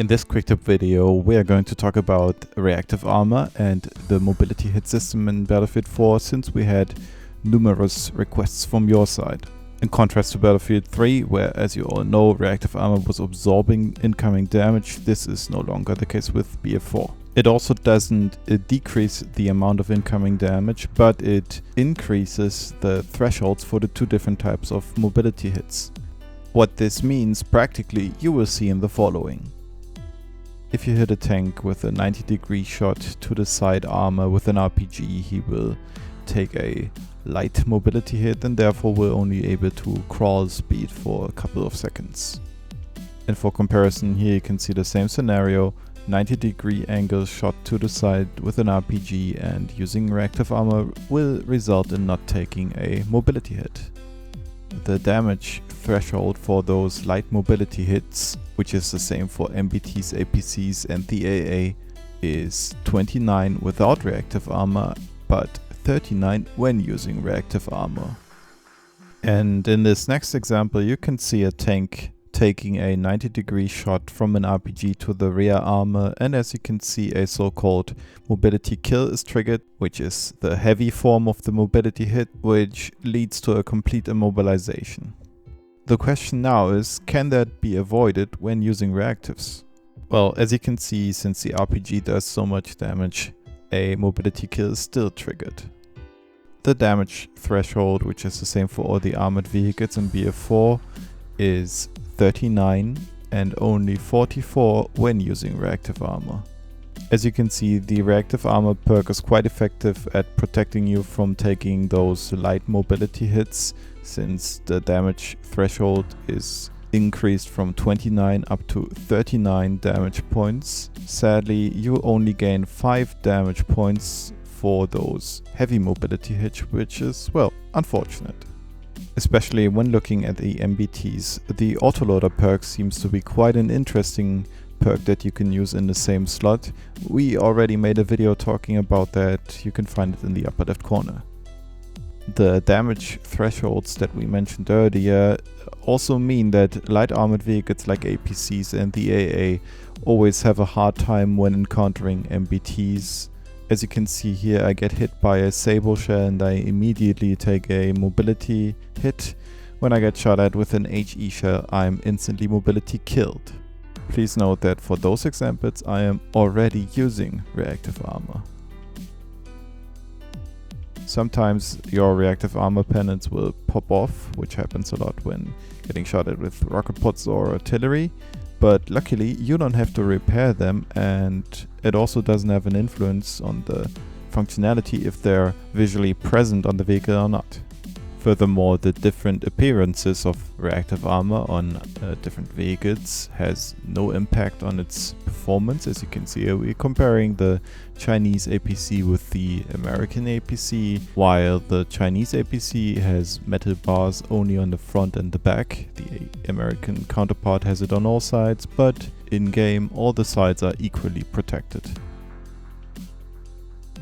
In this quick tip video, we are going to talk about reactive armor and the mobility hit system in Battlefield 4, since we had numerous requests from your side. In contrast to Battlefield 3, where, as you all know, reactive armor was absorbing incoming damage, this is no longer the case with BF4. It also doesn't decrease the amount of incoming damage, but it increases the thresholds for the two different types of mobility hits. What this means practically, you will see in the following. If you hit a tank with a 90-degree shot to the side armor with an RPG, he will take a light mobility hit and therefore will only be able to crawl speed for a couple of seconds. And for comparison, here you can see the same scenario, 90-degree angle shot to the side with an RPG, and using reactive armor will result in not taking a mobility hit. The damage threshold for those light mobility hits, which is the same for MBTs, APCs and the AA, is 29 without reactive armor, but 39 when using reactive armor. And in this next example, you can see a tank taking a 90-degree shot from an RPG to the rear armor, and as you can see, a so-called mobility kill is triggered, which is the heavy form of the mobility hit, which leads to a complete immobilization. The question now is, can that be avoided when using reactives? Well, as you can see, since the RPG does so much damage, a mobility kill is still triggered. The damage threshold, which is the same for all the armored vehicles in BF4, is 39 and only 44 when using reactive armor. As you can see, the reactive armor perk is quite effective at protecting you from taking those light mobility hits, since the damage threshold is increased from 29 up to 39 damage points. Sadly, you only gain 5 damage points for those heavy mobility hits, which is, well, unfortunate. Especially when looking at the MBTs, the autoloader perk seems to be quite an interesting perk that you can use in the same slot. We already made a video talking about that, you can find it in the upper left corner. The damage thresholds that we mentioned earlier also mean that light armored vehicles like APCs and the AA always have a hard time when encountering MBTs. As you can see here, I get hit by a Sable shell and I immediately take a mobility hit. When I get shot at with an HE shell, I'm instantly mobility killed. Please note that for those examples, I am already using reactive armor. Sometimes your reactive armor pennants will pop off, which happens a lot when getting shot at with rocket pods or artillery. But luckily you don't have to repair them, and it also doesn't have an influence on the functionality if they're visually present on the vehicle or not. Furthermore, the different appearances of reactive armor on different vehicles has no impact on its performance. As you can see here, we're comparing the Chinese APC with the American APC. While the Chinese APC has metal bars only on the front and the back, the American counterpart has it on all sides, but in-game all the sides are equally protected.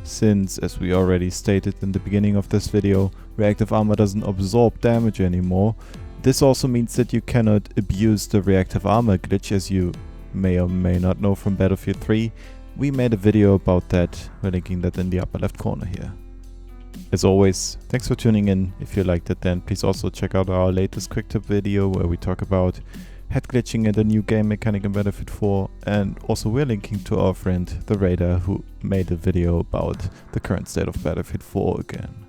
Since, as we already stated in the beginning of this video, reactive armor doesn't absorb damage anymore, this also means that you cannot abuse the reactive armor glitch, as you may or may not know from Battlefield 3. We made a video about that, we're linking that in the upper left corner here. As always, thanks for tuning in. If you liked it, then please also check out our latest quick tip video where we talk about head glitching and a new game mechanic in Battlefield 4, and also we're linking to our friend the Raider, who made a video about the current state of Battlefield 4 again.